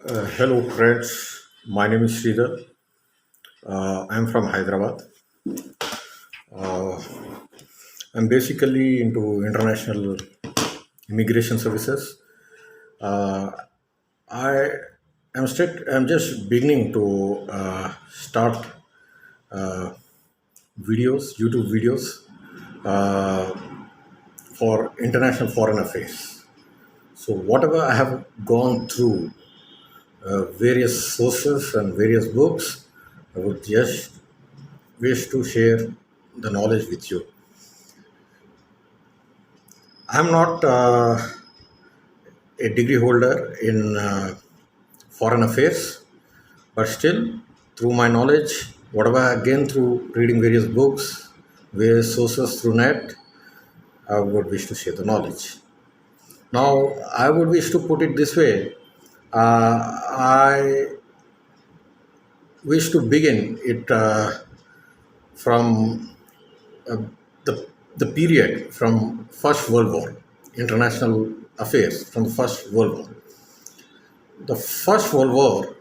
Hello, friends. My name is Sridhar. I'm from Hyderabad. I'm basically into international immigration services. Uh, I I'm just beginning to start videos, YouTube videos uh, for international foreign affairs. So whatever I have gone through, various sources and various books, I would just wish to share the knowledge with you. I'm not a degree holder in foreign affairs, but still, through my knowledge, whatever I gained through reading various books, various sources through net, I would wish to share the knowledge. Now, I would wish to put it this way. I wish to begin it from uh, the, the period from First World War, international affairs from the First World War. The First World War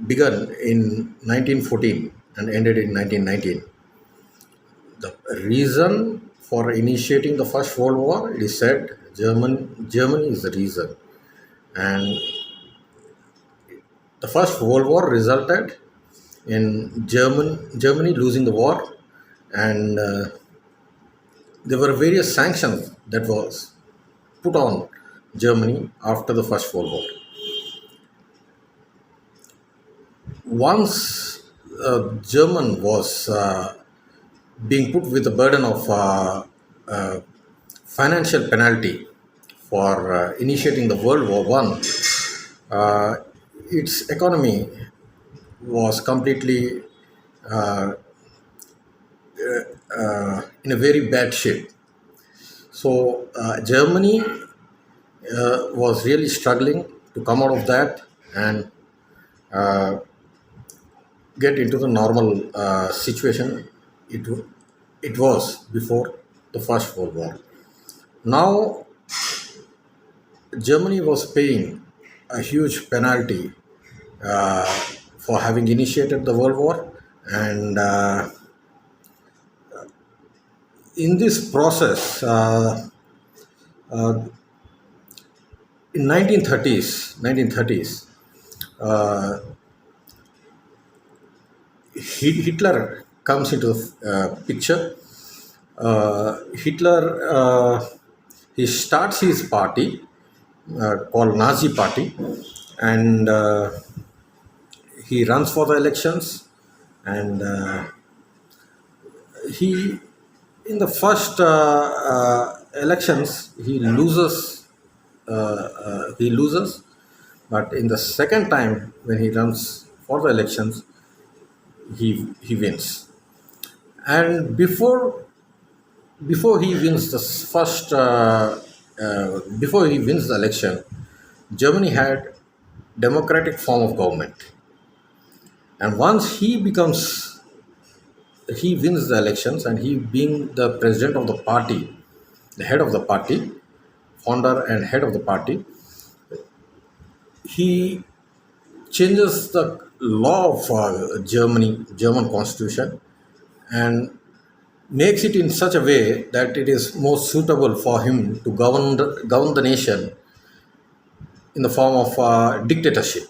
began in 1914 and ended in 1919. The reason for initiating the First World War, it is said, Germany is the reason. And the First World War resulted in Germany losing the war, and there were various sanctions that was put on Germany after the First World War. Once German was being put with the burden of financial penalty for initiating the World War One, uh, its economy was completely in a very bad shape. So Germany was really struggling to come out of that and get into the normal situation it it was before the First World War. Now Germany was paying a huge penalty uh, for having initiated the World War, and in this process, in 1930s, uh, Hitler comes into the picture. Hitler he starts his party called Nazi Party, and he runs for the elections, and he in the first elections he loses, but in the second time when he runs for the elections, he wins. And before he wins the first before he wins the election, Germany had democratic form of government, and once he wins the elections, and he being the president of the party, the head of the party, founder and head of the party, he changes the law of German constitution, and makes it in such a way that it is more suitable for him to govern the nation in the form of dictatorship.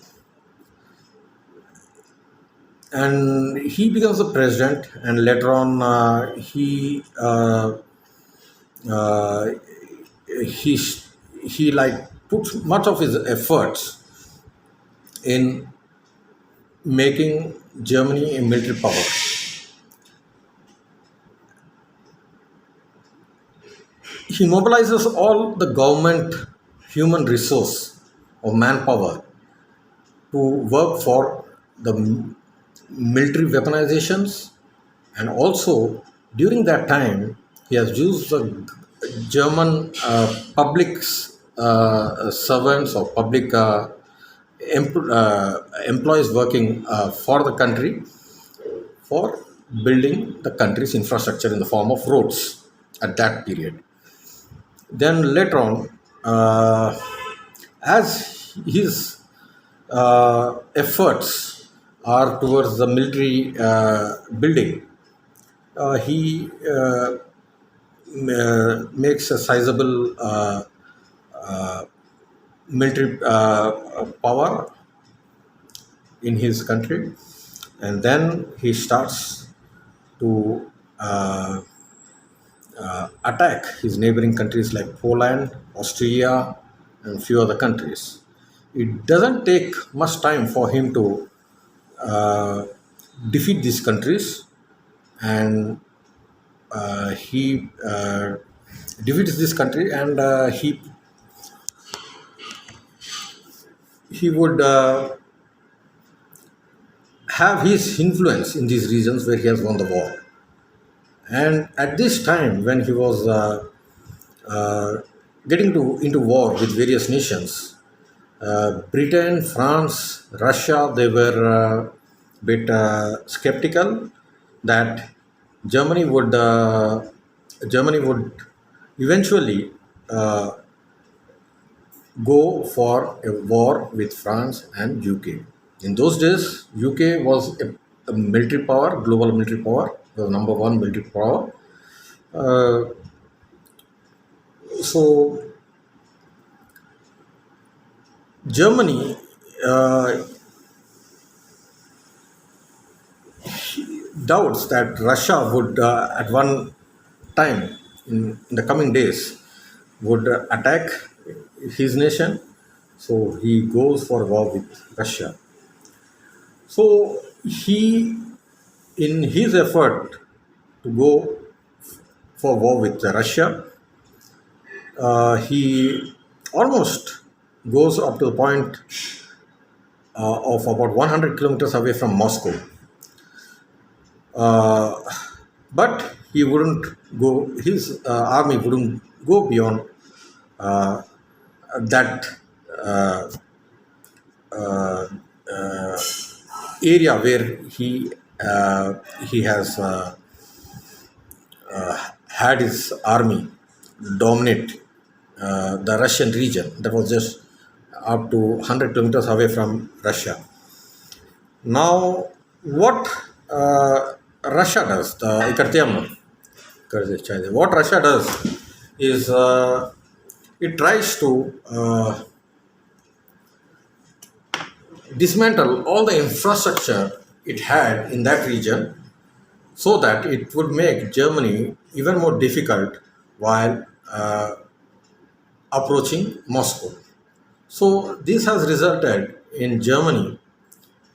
And he becomes the president, and later on uh, he he like puts much of his efforts in making Germany a military power. He mobilizes all the government human resource or manpower to work for the military weaponizations, and also during that time he has used the German public servants or public employees working for the country for building the country's infrastructure in the form of roads at that period. Then later on, as his efforts are towards the military building. He makes a sizable military power in his country, and then he starts to attack his neighboring countries like Poland, Austria, and few other countries. It doesn't take much time for him to uh, defeat these countries, and he defeats this country, and he would have his influence in these regions where he has won the war. And at this time, when he was uh, getting into war with various nations, Britain, France, Russia, they were a bit skeptical that Germany would Germany would eventually uh, go for a war with France and UK. In those days, UK was a military power, global military power, the number one military power. Uh, so Germany doubts that Russia would, at one time in the coming days, would attack his nation. So he goes for war with Russia. So he, in his effort to go for war with Russia, he almost goes up to the point of about 100 kilometers away from Moscow. Uh, but he wouldn't go, his army wouldn't go beyond uh, that uh, uh, uh, area where he has had his army dominate the Russian region that was just up to 100 kilometers away from Russia. Now, what Russia does, what Russia does is it tries to dismantle all the infrastructure it had in that region so that it would make Germany even more difficult while approaching Moscow. So this has resulted in Germany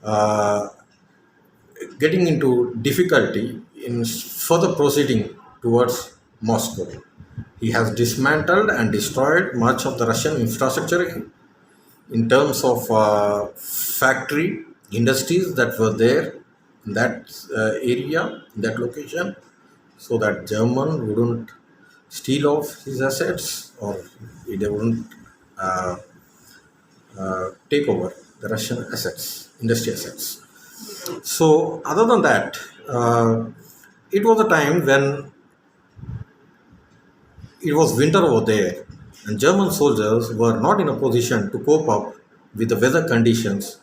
uh, getting into difficulty in further proceeding towards Moscow. He has dismantled and destroyed much of the Russian infrastructure in terms of factory industries that were there in that area, in that location, so that German wouldn't steal off his assets or they wouldn't uh, take over the Russian assets, industry assets. So, other than that, it was a time when it was winter over there, and German soldiers were not in a position to cope up with the weather conditions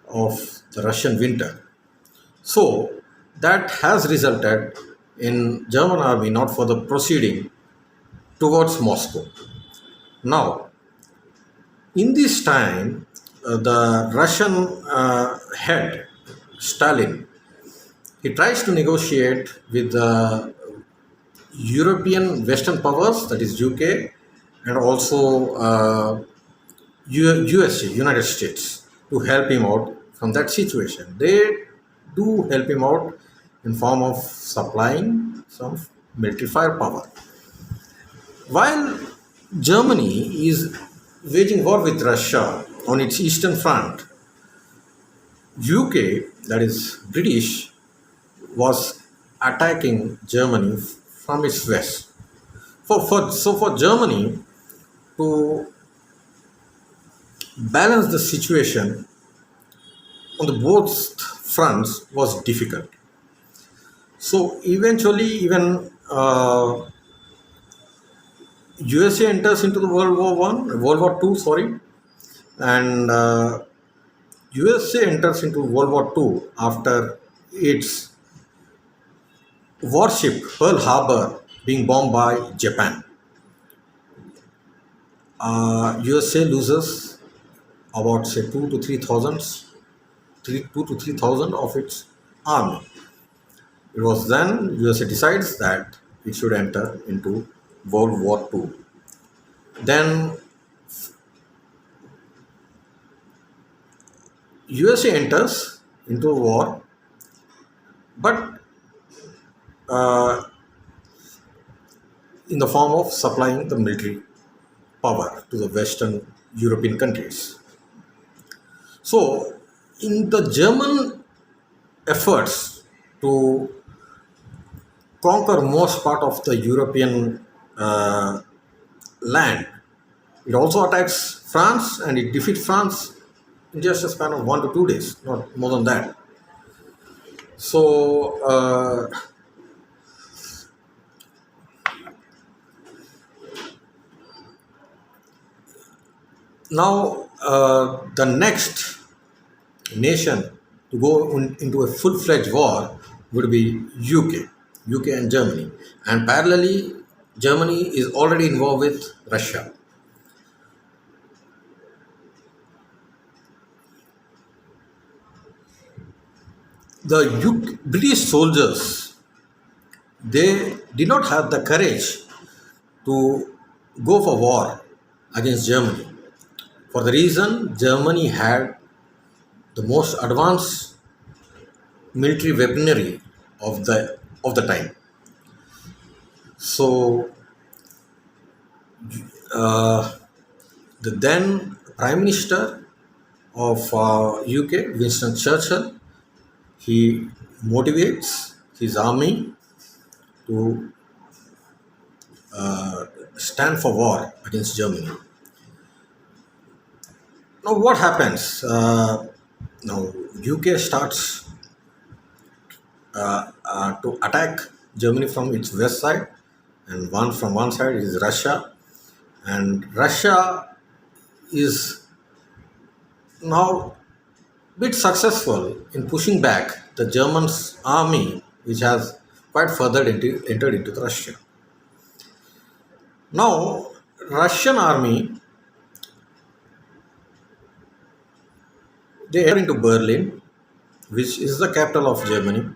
of the Russian winter. So, that has resulted in German army not further proceeding towards Moscow. Now, in this time, the Russian head Stalin, he tries to negotiate with the European Western powers, that is UK, and also USA, United States, to help him out from that situation. They do help him out in form of supplying some military firepower. While Germany is waging war with Russia on its eastern front, UK, that is British, was attacking Germany from its west. For Germany to balance the situation on the both fronts was difficult. So eventually, even USA enters into the World War One, World War Two, sorry, and USA enters into World War II after its warship Pearl Harbor being bombed by Japan. USA loses about say 2 to 3 thousand of its army. It was then USA decides that it should enter into World War II. Then USA enters into war, but uh, in the form of supplying the military power to the Western European countries. So, in the German efforts to conquer most part of the European land, it also attacks France and it defeats France in just a span of 1 to 2 days, not more than that. So, now the next nation to go into a full-fledged war would be UK and Germany, and parallelly, Germany is already involved with Russia. The British soldiers, they did not have the courage to go for war against Germany. For the reason Germany had the most advanced military weaponry of the time. So the then Prime Minister of UK, Winston Churchill, he motivates his army to stand for war against Germany. Now, what happens? Now, UK starts to attack Germany from its west side, and one side is Russia, and Russia is now bit successful in pushing back the Germans' army, which has quite further entered into Russia. Now, Russian army, they enter into Berlin, which is the capital of Germany,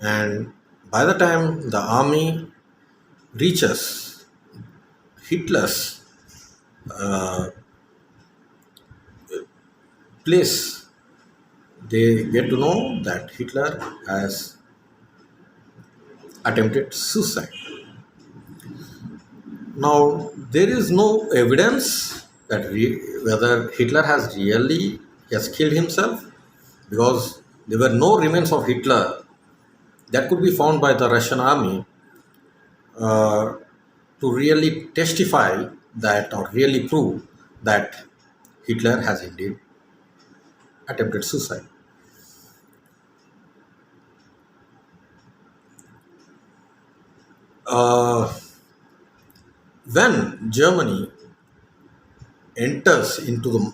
and by the time the army reaches Hitler's place, they get to know that Hitler has attempted suicide. Now, there is no evidence that whether Hitler has killed himself, because there were no remains of Hitler that could be found by the Russian army uh, to really testify that or really prove that Hitler has indeed attempted suicide. Uh, when Germany enters into the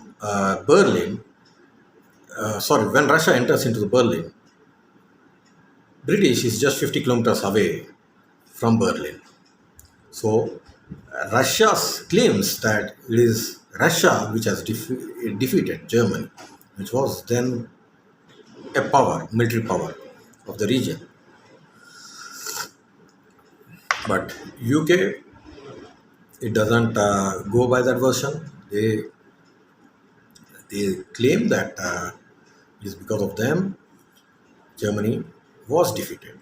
when Russia enters into the Berlin, British is just 50 kilometers away from Berlin. So Russia claims that it is Russia which has defeated Germany, which was then a military power of the region. But UK, it doesn't go by that version. They claim that it is because of them Germany was defeated.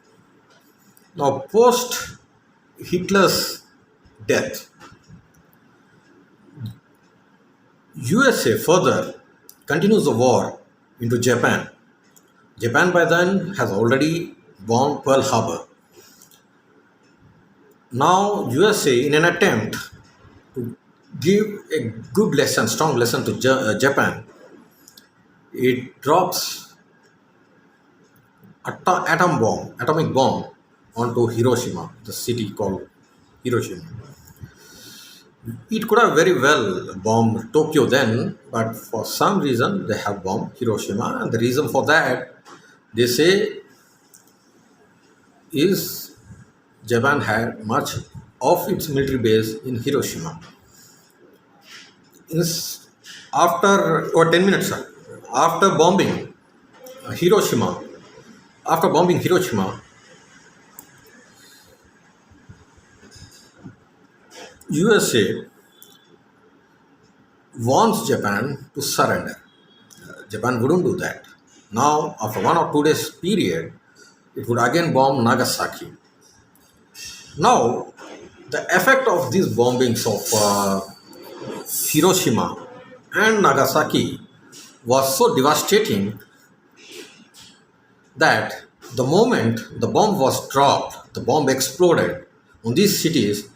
Now, post Hitler's death, USA further continues the war into Japan. Japan by then has already bombed Pearl Harbor. Now, USA, in an attempt to give a good lesson, strong lesson to Japan, it drops atomic bomb onto Hiroshima, the city called Hiroshima. It could have very well bombed Tokyo then, but for some reason they have bombed Hiroshima, and the reason for that they say is Japan had much of its military base in Hiroshima. In after 10 minutes, sir, after bombing Hiroshima, after bombing Hiroshima, USA wants Japan to surrender. Japan wouldn't do that. Now, after 1 or 2 days period, it would again bomb Nagasaki. Now, the effect of these bombings of Hiroshima and Nagasaki was so devastating that the moment the bomb was dropped, the bomb exploded on these cities,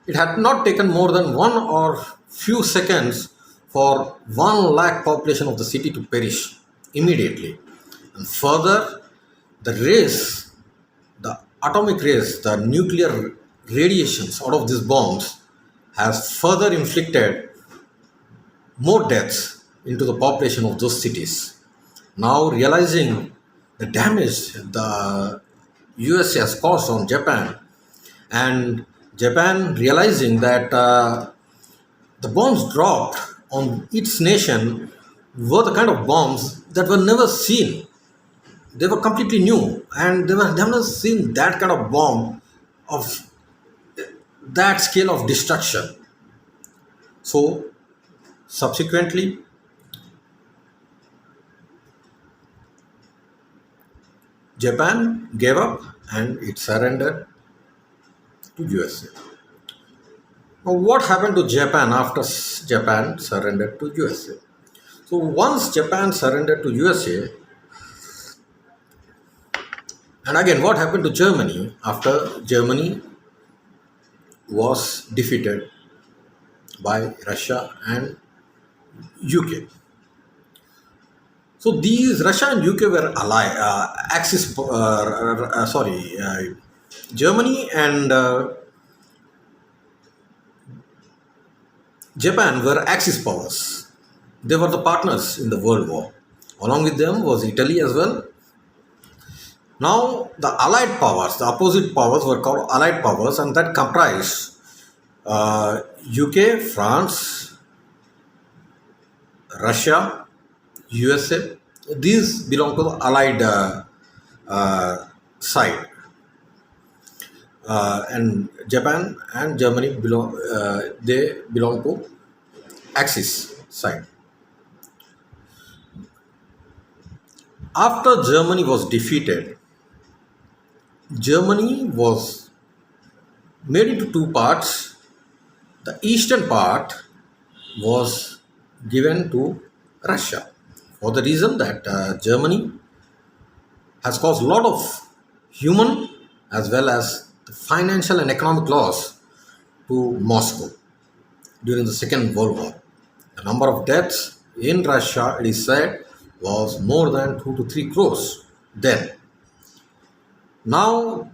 it had not taken more than 1 or few seconds for 1 lakh population of the city to perish immediately. And further, the rays, the atomic rays, the nuclear radiations out of these bombs has further inflicted more deaths into the population of those cities. Now realizing the damage the USA has caused on Japan, and Japan realizing that the bombs dropped on its nation were the kind of bombs that were never seen. They were completely new, and they have never seen that kind of bomb of that scale of destruction. So subsequently, Japan gave up and it surrendered to USA. Now, what happened to Japan after Japan surrendered to USA? So, once Japan surrendered to USA, and again, what happened to Germany after Germany was defeated by Russia and UK? So, these Russia and UK were allied, Axis, Germany and Japan were Axis powers. They were the partners in the World War. Along with them was Italy as well. Now, the Allied powers, the opposite powers were called Allied powers, and that comprised UK, France, Russia, USA. These belong to the Allied side. And Japan and Germany they belong to Axis side. After Germany was defeated, Germany was made into two parts. The eastern part was given to Russia for the reason that Germany has caused a lot of human as well as the financial and economic loss to Moscow during the Second World War. The number of deaths in Russia, it is said, was more than 2 to 3 crores then. Now,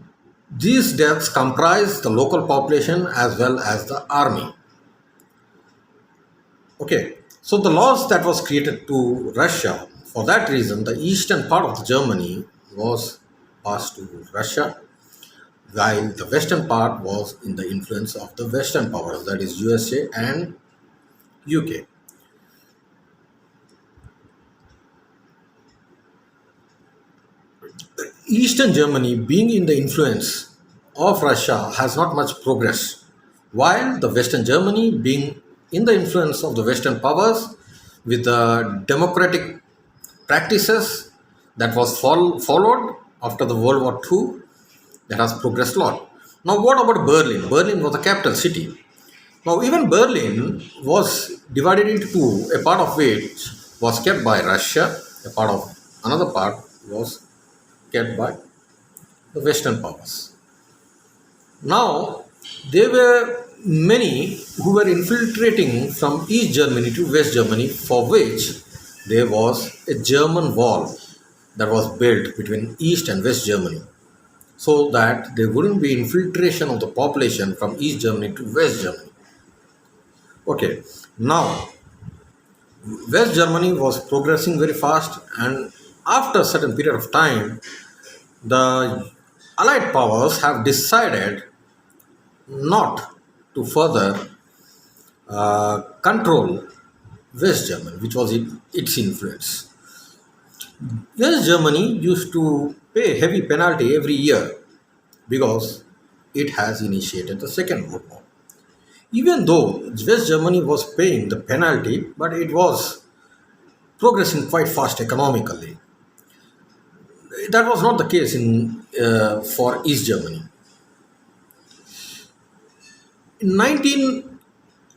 these deaths comprise the local population as well as the army. Okay, so the loss that was created to Russia, for that reason, the eastern part of Germany was passed to Russia, while the western part was in the influence of the Western powers, that is USA and UK. Eastern Germany, being in the influence of Russia, has not much progress, while the Western Germany, being in the influence of the Western powers, with the democratic practices that was followed after the World War II, that has progressed a lot. Now, what about Berlin? Berlin was the capital city. Now, even Berlin was divided into two, a part of which was kept by Russia, a part of another part was kept by the Western powers. Now, there were many who were infiltrating from East Germany to West Germany, for which there was a German wall that was built between East and West Germany, so that there wouldn't be infiltration of the population from East Germany to West Germany. Okay, now West Germany was progressing very fast, and after a certain period of time, the Allied powers have decided not to further control West Germany, which was its influence. West Germany used to pay heavy penalty every year because it has initiated the Second World War. Even though West Germany was paying the penalty, but it was progressing quite fast economically. That was not the case in for East Germany. In 19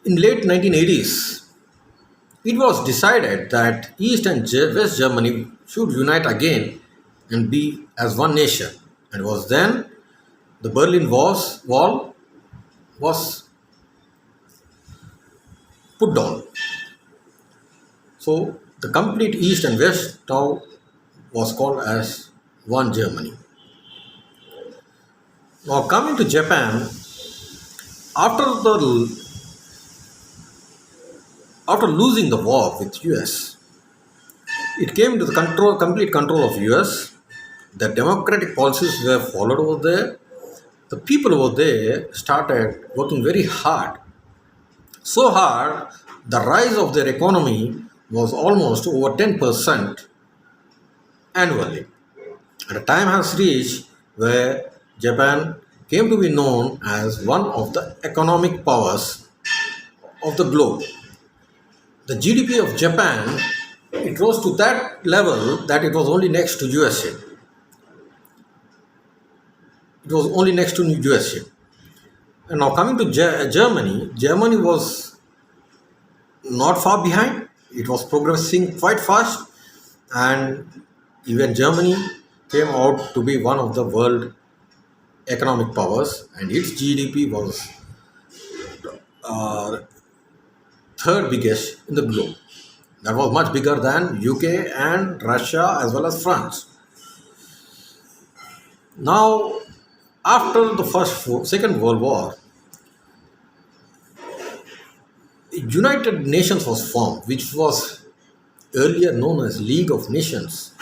in late 1980s, it was decided that East and West Germany should unite again and be as one nation. And it was then the Wall was put down. So the complete East and West now was called as one Germany. Now coming to Japan, after the after losing the war with US, it came to the complete control of US. The democratic policies were followed over there. The people over there started working very hard. So hard, the rise of their economy was almost over 10% annually. And a time has reached where Japan came to be known as one of the economic powers of the globe. The GDP of Japan, it rose to that level that it was only next to USA. It was only next to USA. And now coming to Germany, Germany was not far behind. It was progressing quite fast, and even Germany came out to be one of the world economic powers, and its GDP was uh, third biggest in the globe. That was much bigger than UK and Russia as well as France. Now, after the Second World War, United Nations was formed, which was earlier known as League of Nations.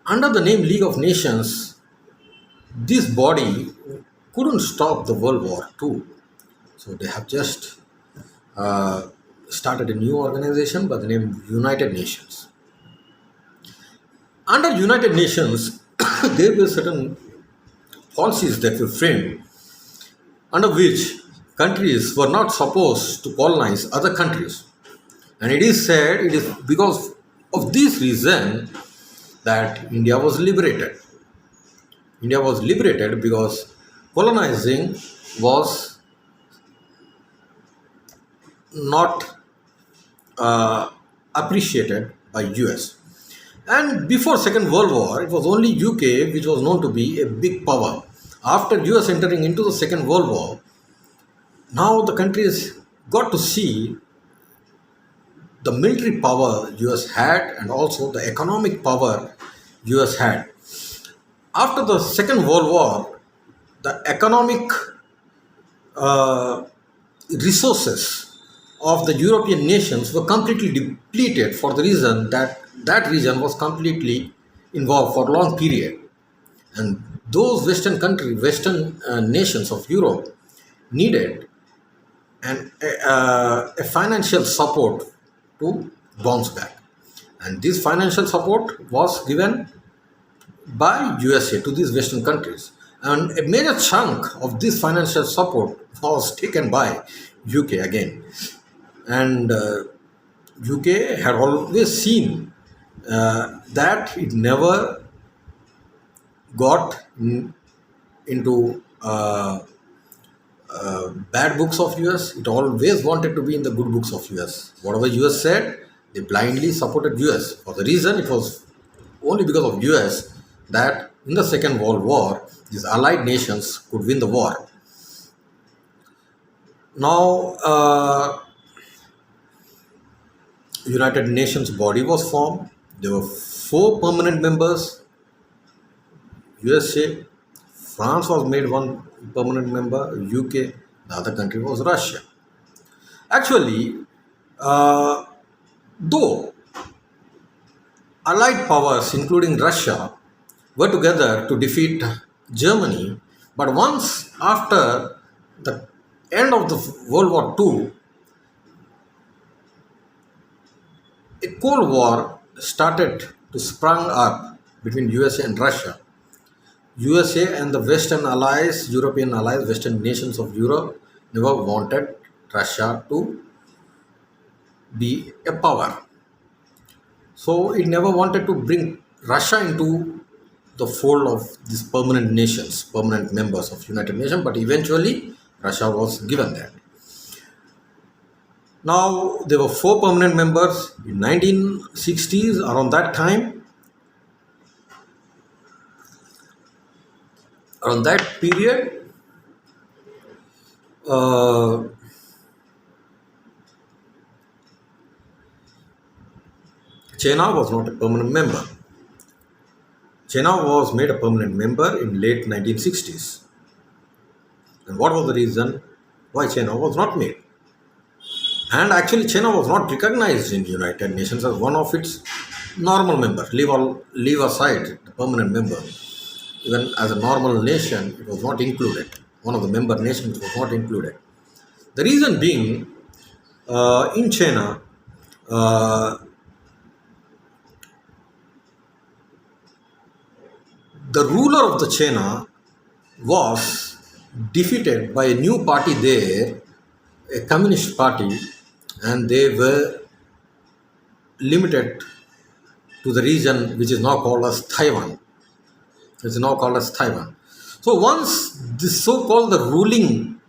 Under the name League of Nations, this body couldn't stop the World War II. So they have just uh, started a new organization by the name United Nations. Under United Nations, there were certain policies that were framed under which countries were not supposed to colonize other countries. And it is said it is because of this reason that India was liberated. India was liberated because colonizing was not appreciated by US. And before Second World War, it was only UK which was known to be a big power. After US entering into the Second World War, now the countries got to see the military power US had and also the economic power US had. After the Second World War, the economic uh, resources of the European nations were completely depleted for the reason that that region was completely involved for a long period. And those Western nations of Europe needed a financial support to bounce back. And this financial support was given by USA to these Western countries. And a major chunk of this financial support was taken by UK again. And UK had always seen that it never got into bad books of US. It always wanted to be in the good books of US. Whatever US said, they blindly supported US. For the reason it was only because of US that in the Second World War, these allied nations could win the war. Now, United Nations body was formed. There were four permanent members. USA, France was made one permanent member. UK, the other country was Russia. Actually, uh, though Allied powers, including Russia, were together to defeat Germany, but once after the end of the World War II, a Cold War started to sprung up between USA and Russia. USA and the Western allies, European allies, Western nations of Europe never wanted Russia to be a power. So it never wanted to bring Russia into the fold of these permanent nations, permanent members of United Nations, but eventually Russia was given that. Now there were four permanent members in 1960s. Around that period, uh, China was not a permanent member. China was made a permanent member in late 1960s. And what was the reason why China was not made? And actually, China was not recognized in the United Nations as one of its normal members. Leave aside the permanent member. Even as a normal nation, it was not included. One of the member nations was not included. The reason being, in China, uh, the ruler of the China was defeated by a new party there, a communist party, and they were limited to the region which is now called as Taiwan. It's now called as Taiwan. So once this so-called the ruling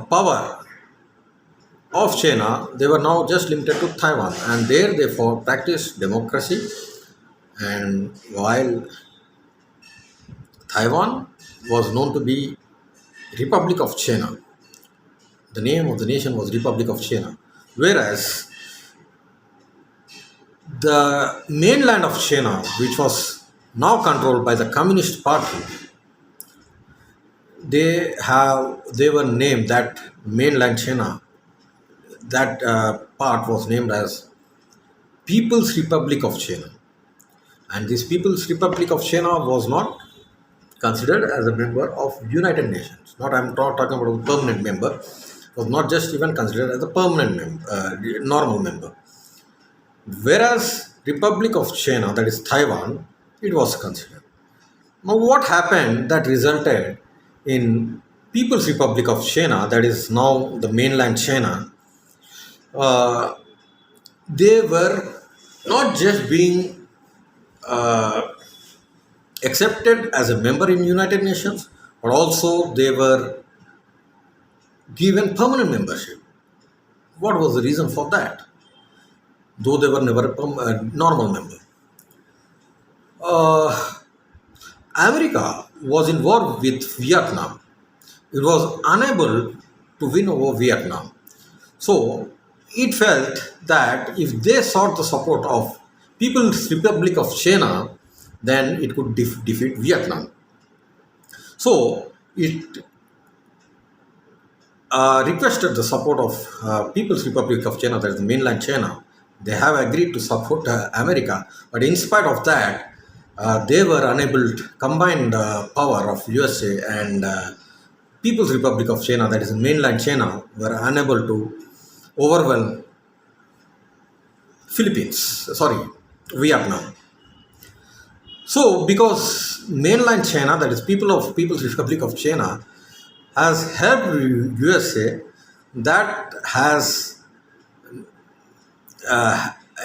power of China, they were now just limited to Taiwan, and there they for practiced democracy. And while Taiwan was known to be Republic of China, the name of the nation was Republic of China, whereas the mainland of China, which was now controlled by the Communist Party, they were named that mainland China. That part was named as People's Republic of China, and this People's Republic of China was not considered as a member of United Nations. Not I'm not talking about a permanent member. Was not just even considered as a permanent member, normal member. Whereas Republic of China, that is Taiwan, it was considered. Now, what happened that resulted in People's Republic of China, that is now the mainland China, uh, they were not just being uh, accepted as a member in United Nations, but also they were given permanent membership. What was the reason for that? Though they were never a normal member. Uh, America was in war with Vietnam. It was unable to win over Vietnam. So it felt that if they sought the support of People's Republic of China, then it could defeat Vietnam. So it requested the support of People's Republic of China, that is the mainland China. They have agreed to support America, but in spite of that, they were unable to combine the power of USA and People's Republic of China, that is mainland China, were unable to overwhelm Vietnam. So, because mainland China, that is People's Republic of China, has helped USA, that has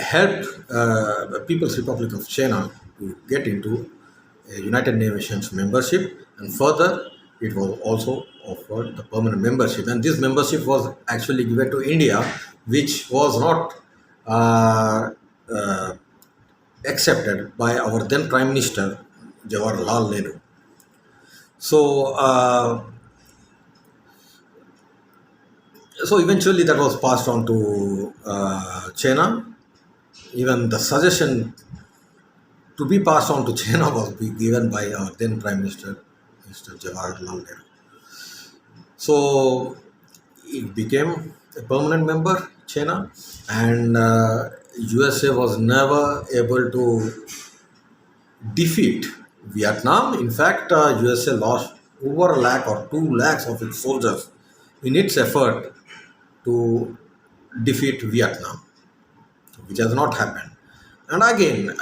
helped the People's Republic of China to get into a United Nations membership, and further, it was also offered the permanent membership. And this membership was actually given to India, which was not uh, uh, accepted by our then Prime Minister Jawaharlal Nehru. So, so eventually that was passed on to China. Even the suggestion to be passed on to China was given by our then Prime Minister Mr. Jawaharlal Nehru. So it became a permanent member, China, and USA was never able to defeat Vietnam. In fact, USA lost over a lakh or 2 lakhs of its soldiers in its effort to defeat Vietnam, which has not happened. And again,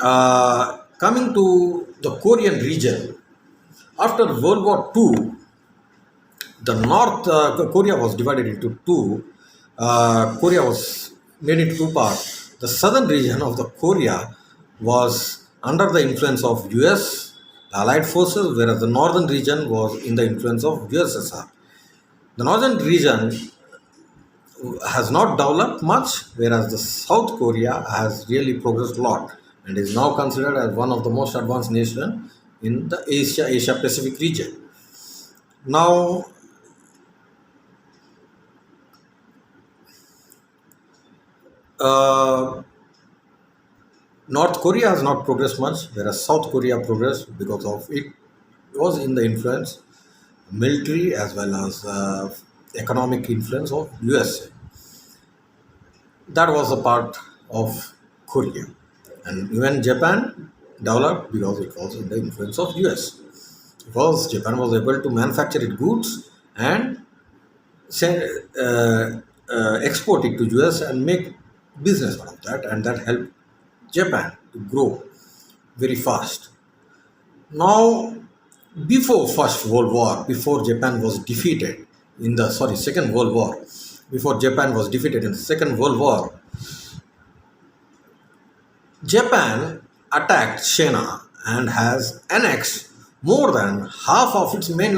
coming to the Korean region, after World War II, the North Korea was divided into two. Korea was made into two parts. The southern region of the Korea was under the influence of US Allied forces, whereas the northern region was in the influence of USSR. The northern region has not developed much, whereas the South Korea has really progressed a lot and is now considered as one of the most advanced nations in the Asia Pacific region. Now, uh, North Korea has not progressed much, whereas South Korea progressed because of it was in the influence, military as well as economic influence of USA. That was a part of Korea. And even Japan developed because it was in the influence of US. Because Japan was able to manufacture its goods and send, export it to US and make business out of that, and that helped Japan to grow very fast. Now, before First World War, before Japan was defeated in the Second World War, before Japan was defeated in the Second World War, Japan attacked China and has annexed more than half of its mainland.